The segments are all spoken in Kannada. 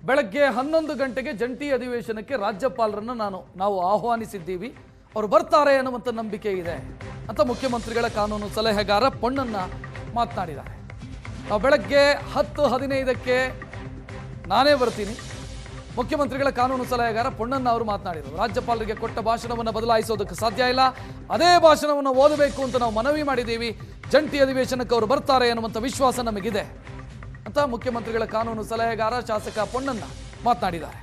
ಬೆಳಗ್ಗೆ 11 ಗಂಟೆಗೆ ಜಂಟಿ ಅಧಿವೇಶನಕ್ಕೆ ರಾಜ್ಯಪಾಲರನ್ನು ನಾವು ಆಹ್ವಾನಿಸಿದ್ದೀವಿ. ಅವರು ಬರ್ತಾರೆ ಅನ್ನುವಂಥ ನಂಬಿಕೆ ಇದೆ ಅಂತ ಮುಖ್ಯಮಂತ್ರಿಗಳ ಕಾನೂನು ಸಲಹೆಗಾರ ಪೊನ್ನಣ್ಣ ಮಾತನಾಡಿದ್ದಾರೆ. ನಾವು ಬೆಳಗ್ಗೆ 10:15ಕ್ಕೆ ನಾನೇ ಬರ್ತೀನಿ. ಮುಖ್ಯಮಂತ್ರಿಗಳ ಕಾನೂನು ಸಲಹೆಗಾರ ಪೊನ್ನಣ್ಣ ಅವರು ಮಾತನಾಡಿದರು. ರಾಜ್ಯಪಾಲರಿಗೆ ಕೊಟ್ಟ ಭಾಷಣವನ್ನು ಬದಲಾಯಿಸೋದಕ್ಕೆ ಸಾಧ್ಯ ಇಲ್ಲ, ಅದೇ ಭಾಷಣವನ್ನು ಓದಬೇಕು ಅಂತ ನಾವು ಮನವಿ ಮಾಡಿದ್ದೀವಿ. ಜಂಟಿ ಅಧಿವೇಶನಕ್ಕೆ ಅವರು ಬರ್ತಾರೆ ಅನ್ನುವಂಥ ವಿಶ್ವಾಸ ನಮಗಿದೆ ಅಂತ ಮುಖ್ಯಮಂತ್ರಿಗಳ ಕಾನೂನು ಸಲಹೆಗಾರ ಶಾಸಕ ಪೊನ್ನಣ್ಣ ಮಾತನಾಡಿದ್ದಾರೆ.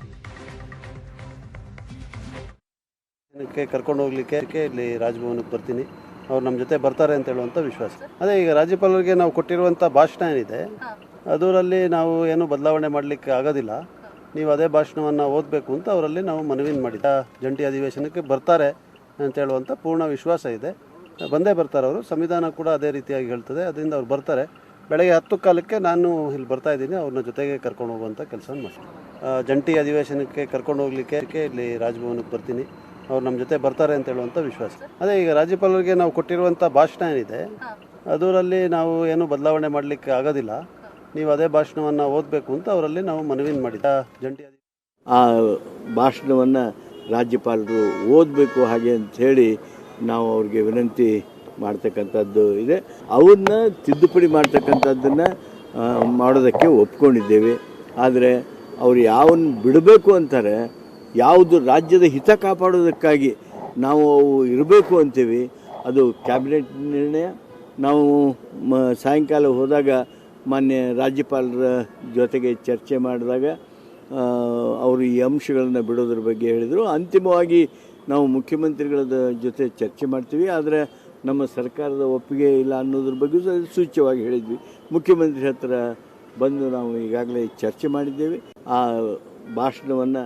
ಕರ್ಕೊಂಡು ಹೋಗ್ಲಿಕ್ಕೆ ಇಲ್ಲಿ ರಾಜಭವನಕ್ಕೆ ಬರ್ತೀನಿ, ಅವ್ರು ನಮ್ಮ ಜೊತೆ ಬರ್ತಾರೆ ಅಂತ ಹೇಳುವಂಥ ವಿಶ್ವಾಸ. ಅದೇ ಈಗ ರಾಜ್ಯಪಾಲರಿಗೆ ನಾವು ಕೊಟ್ಟಿರುವಂಥ ಭಾಷಣ ಏನಿದೆ ಅದರಲ್ಲಿ ನಾವು ಏನು ಬದಲಾವಣೆ ಮಾಡಲಿಕ್ಕೆ ಆಗೋದಿಲ್ಲ. ನೀವು ಅದೇ ಭಾಷಣವನ್ನು ಓದಬೇಕು ಅಂತ ಅವರಲ್ಲಿ ನಾವು ಮನವಿನ ಮಾಡಿದ್ದ. ಜಂಟಿ ಅಧಿವೇಶನಕ್ಕೆ ಬರ್ತಾರೆ ಅಂತ ಹೇಳುವಂಥ ಪೂರ್ಣ ವಿಶ್ವಾಸ ಇದೆ. ಬಂದೇ ಬರ್ತಾರೆ ಅವರು. ಸಂವಿಧಾನ ಕೂಡ ಅದೇ ರೀತಿಯಾಗಿ ಹೇಳ್ತದೆ. ಅದರಿಂದ ಅವ್ರು ಬರ್ತಾರೆ. ಬೆಳಗ್ಗೆ 10 ನಾನು ಇಲ್ಲಿ ಬರ್ತಾ ಇದ್ದೀನಿ. ಅವ್ರನ್ನ ಜೊತೆಗೆ ಕರ್ಕೊಂಡು ಹೋಗುವಂಥ ಕೆಲಸ ಮಾಡ್ತೀನಿ. ಜಂಟಿ ಅಧಿವೇಶನಕ್ಕೆ ಕರ್ಕೊಂಡು ಹೋಗ್ಲಿಕ್ಕೆ ಇಲ್ಲಿ ರಾಜಭವನಕ್ಕೆ ಬರ್ತೀನಿ, ಅವ್ರು ನಮ್ಮ ಜೊತೆ ಬರ್ತಾರೆ ಅಂತ ಹೇಳುವಂಥ ವಿಶ್ವಾಸ. ಅದೇ ಈಗ ರಾಜ್ಯಪಾಲರಿಗೆ ನಾವು ಕೊಟ್ಟಿರುವಂಥ ಭಾಷಣ ಏನಿದೆ ಅದರಲ್ಲಿ ನಾವು ಏನು ಬದಲಾವಣೆ ಮಾಡಲಿಕ್ಕೆ ಆಗೋದಿಲ್ಲ. ನೀವು ಅದೇ ಭಾಷಣವನ್ನು ಓದಬೇಕು ಅಂತ ಅವರಲ್ಲಿ ನಾವು ಮನವಿನ ಮಾಡಿದ್ದ. ಜಂಟಿ ಆ ಭಾಷಣವನ್ನು ರಾಜ್ಯಪಾಲರು ಓದಬೇಕು ಹಾಗೆ ಅಂಥೇಳಿ ನಾವು ಅವ್ರಿಗೆ ವಿನಂತಿ ಮಾಡ್ತಕ್ಕಂಥದ್ದು ಇದೆ. ಅವನ್ನ ತಿದ್ದುಪಡಿ ಮಾಡ್ತಕ್ಕಂಥದ್ದನ್ನು ಮಾಡೋದಕ್ಕೆ ಒಪ್ಕೊಂಡಿದ್ದೇವೆ. ಆದರೆ ಅವರು ಯಾವನ್ನ ಬಿಡಬೇಕು ಅಂತಾರೆ, ಯಾವುದು ರಾಜ್ಯದ ಹಿತ ಕಾಪಾಡೋದಕ್ಕಾಗಿ ನಾವು ಇರಬೇಕು ಅಂತೀವಿ, ಅದು ಕ್ಯಾಬಿನೆಟ್ ನಿರ್ಣಯ. ನಾವು ಸಾಯಂಕಾಲ ಹೋದಾಗ ಮಾನ್ಯ ರಾಜ್ಯಪಾಲರ ಜೊತೆಗೆ ಚರ್ಚೆ ಮಾಡಿದಾಗ ಅವರು ಈ ಅಂಶಗಳನ್ನು ಬಿಡೋದ್ರ ಬಗ್ಗೆ ಹೇಳಿದರು. ಅಂತಿಮವಾಗಿ ನಾವು ಮುಖ್ಯಮಂತ್ರಿಗಳ ಜೊತೆ ಚರ್ಚೆ ಮಾಡ್ತೀವಿ, ಆದರೆ ನಮ್ಮ ಸರ್ಕಾರದ ಒಪ್ಪಿಗೆ ಇಲ್ಲ ಅನ್ನೋದ್ರ ಬಗ್ಗೆ ಸೂಚ್ಯವಾಗಿ ಹೇಳಿದ್ವಿ. ಮುಖ್ಯಮಂತ್ರಿ ಹತ್ರ ಬಂದು ನಾವು ಈಗಾಗಲೇ ಚರ್ಚೆ ಮಾಡಿದ್ದೇವೆ. ಆ ಭಾಷಣವನ್ನು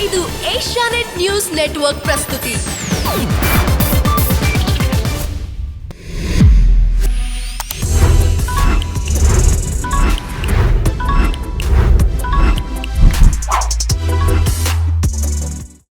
ಇದು ಏಷ್ಯಾನೆಟ್ ನ್ಯೂಸ್ ನೆಟ್ವರ್ಕ್ ಪ್ರಸ್ತುತಿ.